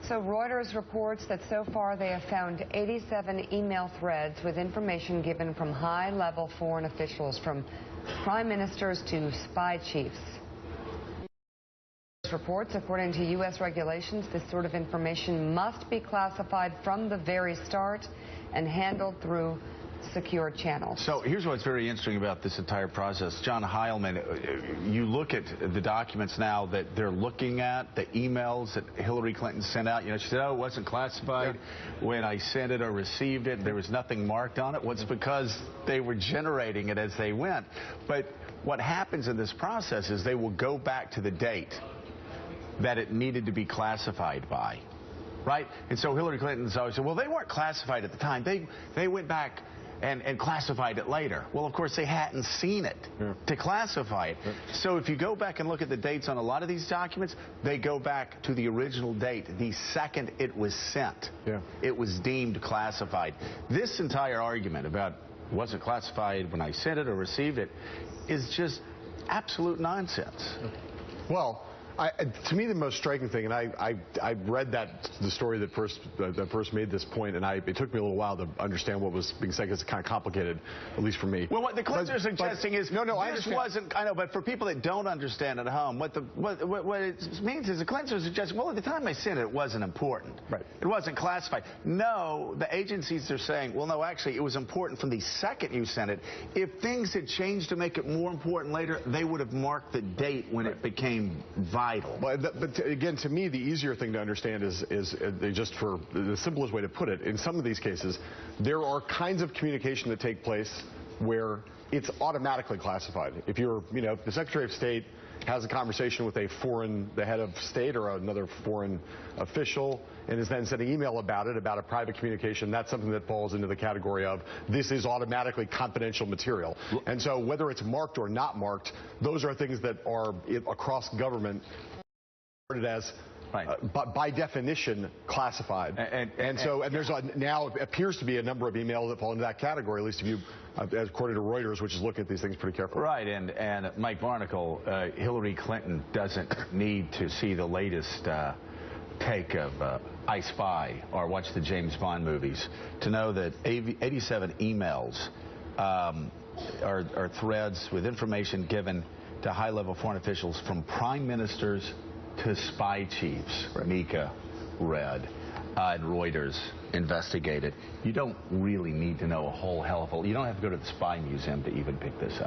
So Reuters reports that so far they have found 87 email threads with information given from high-level foreign officials, from prime ministers to spy chiefs. Reports, according to U.S. regulations, this sort of information must be classified from the very start and handled through secure channels. So here's what's very interesting about this entire process. John Heilemann, you look at the documents now that they're looking at, the emails that Hillary Clinton sent out. You know, she said, oh, it wasn't classified when I sent it or received it. There was nothing marked on it. Well, it's because they were generating it as they went. But what happens in this process is they will go back to the date that it needed to be classified by, right? And so Hillary Clinton's always said, well, they weren't classified at the time. They went back and classified it later. Well, of course, they hadn't seen it to classify it. So if you go back and look at the dates on a lot of these documents, they go back to the original date, the second it was sent. It was deemed classified. This entire argument about wasn't classified when I sent it or received it is just absolute nonsense. Well, to me, the most striking thing, and I read the story that first made this point, and it took me a little while to understand what was being said, because it's kind of complicated, at least for me. Well, what the Clintons are suggesting is this wasn't. I know, but for people that don't understand at home, what it means is the Clintons are suggesting, well, at the time I sent it, it wasn't important. It wasn't classified. No, the agencies are saying, well, no, actually, it was important from the second you sent it. If things had changed to make it more important later, they would have marked the date when it became vital. But again, to me, the easier thing to understand is just for the simplest way to put it, in some of these cases, there are kinds of communication that take place where it's automatically classified. If you're, if the Secretary of State has a conversation with the head of state or another foreign official, and is then sending email about a private communication, that's something that falls into the category of this is automatically confidential material. And so whether it's marked or not marked, those are things that are across government as by definition classified. And there's now appears to be a number of emails that fall into that category, at least if you, according to Reuters, which is looking at these things pretty carefully. Right, and Mike Varnicle, Hillary Clinton doesn't need to see the latest take of I Spy or watch the James Bond movies to know that 87 emails are threads with information given to high-level foreign officials, from prime ministers to spy chiefs. Mika read and Reuters investigated. You don't really need to know a whole hell of a lot. You don't have to go to the Spy Museum to even pick this up.